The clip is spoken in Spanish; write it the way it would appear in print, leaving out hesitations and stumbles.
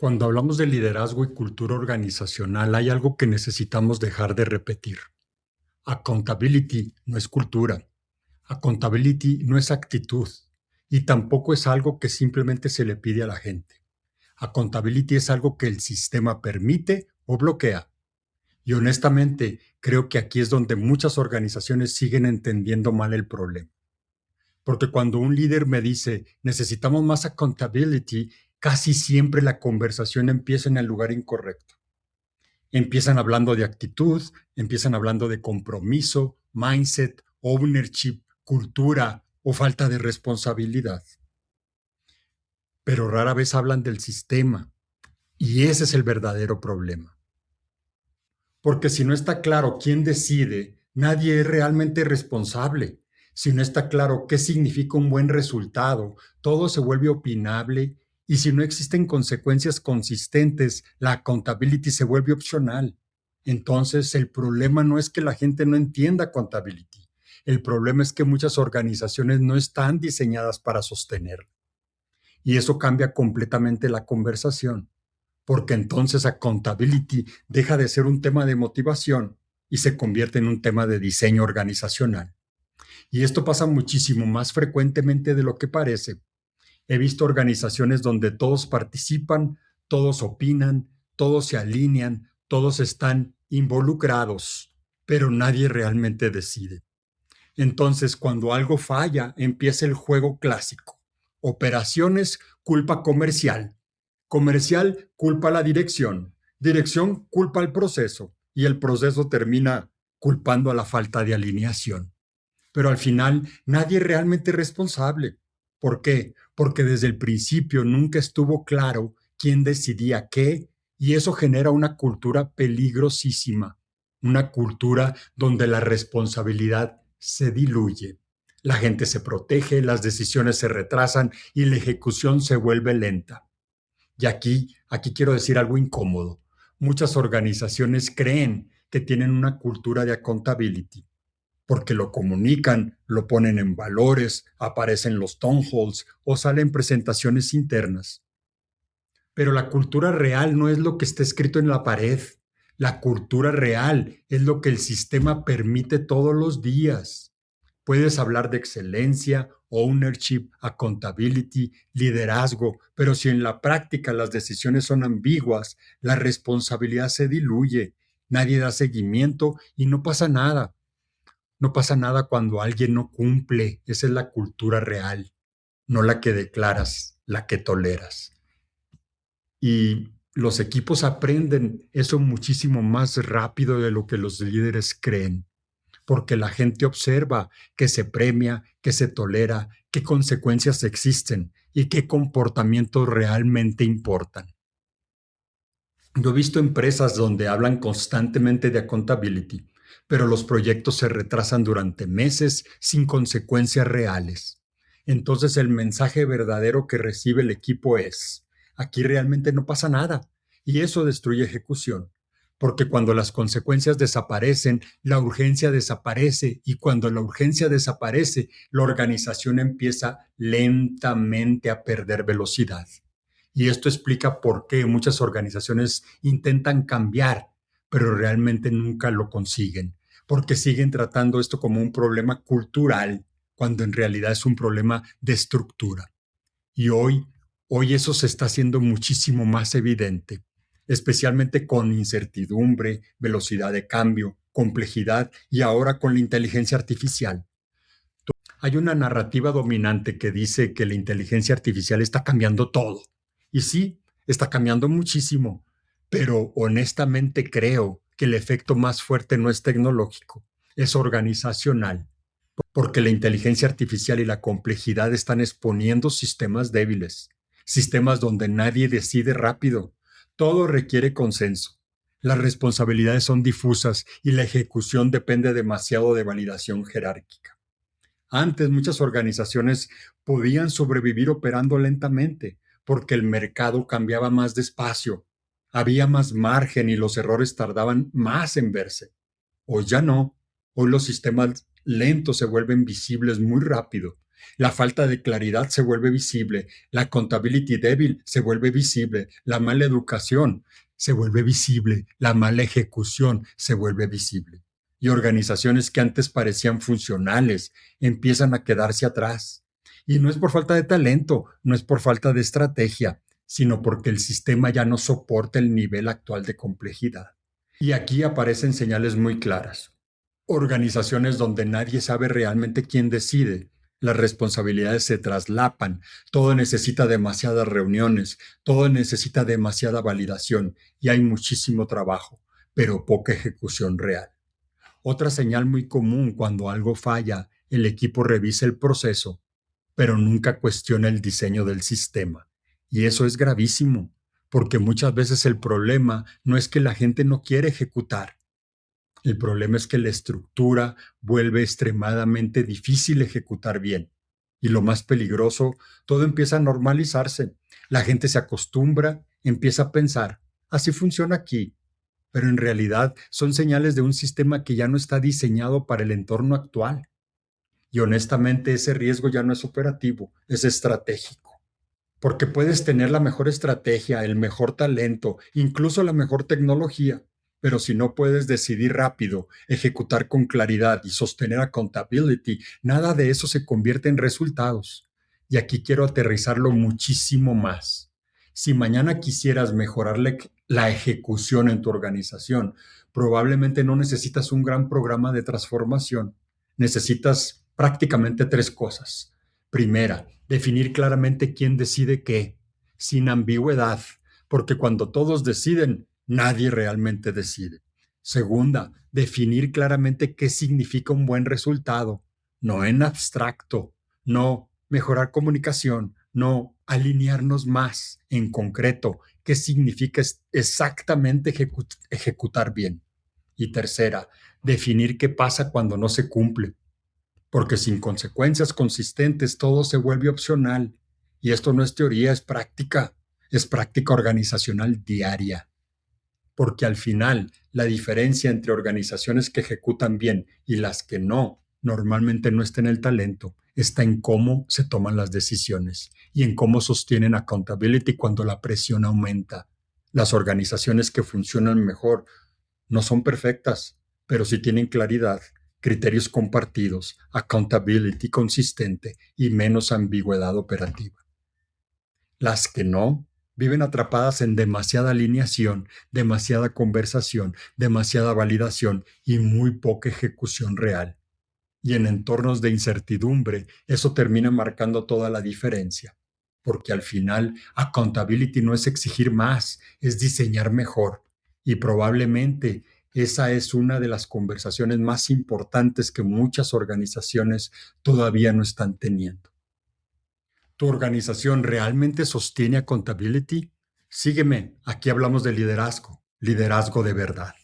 Cuando hablamos de liderazgo y cultura organizacional, hay algo que necesitamos dejar de repetir. Accountability no es cultura. Accountability no es actitud. Y tampoco es algo que simplemente se le pide a la gente. Accountability es algo que el sistema permite o bloquea. Y honestamente, creo que aquí es donde muchas organizaciones siguen entendiendo mal el problema. Porque cuando un líder me dice, necesitamos más accountability, casi siempre la conversación empieza en el lugar incorrecto. Empiezan hablando de actitud, empiezan hablando de compromiso, mindset, ownership, cultura o falta de responsabilidad. Pero rara vez hablan del sistema. Y ese es el verdadero problema. Porque si no está claro quién decide, nadie es realmente responsable. Si no está claro qué significa un buen resultado, todo se vuelve opinable y si no existen consecuencias consistentes, la accountability se vuelve opcional. Entonces, el problema no es que la gente no entienda accountability. El problema es que muchas organizaciones no están diseñadas para sostenerla. Y eso cambia completamente la conversación porque entonces accountability deja de ser un tema de motivación y se convierte en un tema de diseño organizacional. Y esto pasa muchísimo más frecuentemente de lo que parece. He visto organizaciones donde todos participan, todos opinan, todos se alinean, todos están involucrados, pero nadie realmente decide. Entonces, cuando algo falla, empieza el juego clásico. Operaciones, culpa comercial. Comercial, culpa a la dirección. Dirección, culpa al proceso. Y el proceso termina culpando a la falta de alineación. Pero al final, nadie es realmente responsable. ¿Por qué? Porque desde el principio nunca estuvo claro quién decidía qué, y eso genera una cultura peligrosísima. Una cultura donde la responsabilidad se diluye. La gente se protege, las decisiones se retrasan y la ejecución se vuelve lenta. Y aquí quiero decir algo incómodo. Muchas organizaciones creen que tienen una cultura de accountability porque lo comunican, lo ponen en valores, aparecen los town halls o salen presentaciones internas. Pero la cultura real no es lo que está escrito en la pared. La cultura real es lo que el sistema permite todos los días. Puedes hablar de excelencia, ownership, accountability, liderazgo, pero si en la práctica las decisiones son ambiguas, la responsabilidad se diluye, nadie da seguimiento y no pasa nada. No pasa nada cuando alguien no cumple. Esa es la cultura real, no la que declaras, la que toleras. Y los equipos aprenden eso muchísimo más rápido de lo que los líderes creen, porque la gente observa que se premia, que se tolera, qué consecuencias existen y qué comportamientos realmente importan. Yo he visto empresas donde hablan constantemente de accountability, pero los proyectos se retrasan durante meses sin consecuencias reales. Entonces el mensaje verdadero que recibe el equipo es, aquí realmente no pasa nada, y eso destruye ejecución, porque cuando las consecuencias desaparecen, la urgencia desaparece, y cuando la urgencia desaparece, la organización empieza lentamente a perder velocidad. Y esto explica por qué muchas organizaciones intentan cambiar, pero realmente nunca lo consiguen, porque siguen tratando esto como un problema cultural, cuando en realidad es un problema de estructura. Y hoy eso se está haciendo muchísimo más evidente, especialmente con incertidumbre, velocidad de cambio, complejidad y ahora con la inteligencia artificial. Hay una narrativa dominante que dice que la inteligencia artificial está cambiando todo. Y sí, está cambiando muchísimo, pero honestamente creo que el efecto más fuerte no es tecnológico, es organizacional, porque la inteligencia artificial y la complejidad están exponiendo sistemas débiles, sistemas donde nadie decide rápido, todo requiere consenso. Las responsabilidades son difusas y la ejecución depende demasiado de validación jerárquica. Antes muchas organizaciones podían sobrevivir operando lentamente porque el mercado cambiaba más despacio, había más margen y los errores tardaban más en verse. Hoy ya no, hoy los sistemas lentos se vuelven visibles muy rápido La falta de claridad se vuelve visible, la accountability débil se vuelve visible, la mala educación se vuelve visible, la mala ejecución se vuelve visible. Y organizaciones que antes parecían funcionales empiezan a quedarse atrás. Y no es por falta de talento, no es por falta de estrategia, sino porque el sistema ya no soporta el nivel actual de complejidad. Y aquí aparecen señales muy claras. Organizaciones donde nadie sabe realmente quién decide. Las responsabilidades se traslapan, todo necesita demasiadas reuniones, todo necesita demasiada validación y hay muchísimo trabajo, pero poca ejecución real. Otra señal muy común cuando algo falla, el equipo revisa el proceso, pero nunca cuestiona el diseño del sistema. Y eso es gravísimo, porque muchas veces el problema no es que la gente no quiere ejecutar, el problema es que la estructura vuelve extremadamente difícil ejecutar bien. Y lo más peligroso, todo empieza a normalizarse. La gente se acostumbra, empieza a pensar, así funciona aquí. Pero en realidad son señales de un sistema que ya no está diseñado para el entorno actual. Y honestamente ese riesgo ya no es operativo, es estratégico. Porque puedes tener la mejor estrategia, el mejor talento, incluso la mejor tecnología, pero si no puedes decidir rápido, ejecutar con claridad y sostener accountability, nada de eso se convierte en resultados. Y aquí quiero aterrizarlo muchísimo más. Si mañana quisieras mejorar la ejecución en tu organización, probablemente no necesitas un gran programa de transformación. Necesitas prácticamente tres cosas. Primera, definir claramente quién decide qué, sin ambigüedad, porque cuando todos deciden, nadie realmente decide. Segunda, definir claramente qué significa un buen resultado, no en abstracto, no mejorar comunicación, no alinearnos más en concreto, qué significa exactamente ejecutar bien. Y tercera, definir qué pasa cuando no se cumple, porque sin consecuencias consistentes todo se vuelve opcional. Y esto no es teoría, es práctica organizacional diaria. Porque al final la diferencia entre organizaciones que ejecutan bien y las que no, normalmente no está en el talento, está en cómo se toman las decisiones y en cómo sostienen accountability cuando la presión aumenta. Las organizaciones que funcionan mejor no son perfectas, pero sí tienen claridad, criterios compartidos, accountability consistente y menos ambigüedad operativa. Las que no viven atrapadas en demasiada alineación, demasiada conversación, demasiada validación y muy poca ejecución real. Y en entornos de incertidumbre, eso termina marcando toda la diferencia. Porque al final, accountability no es exigir más, es diseñar mejor. Y probablemente esa es una de las conversaciones más importantes que muchas organizaciones todavía no están teniendo. ¿Tu organización realmente sostiene accountability? Sígueme, aquí hablamos de liderazgo, liderazgo de verdad.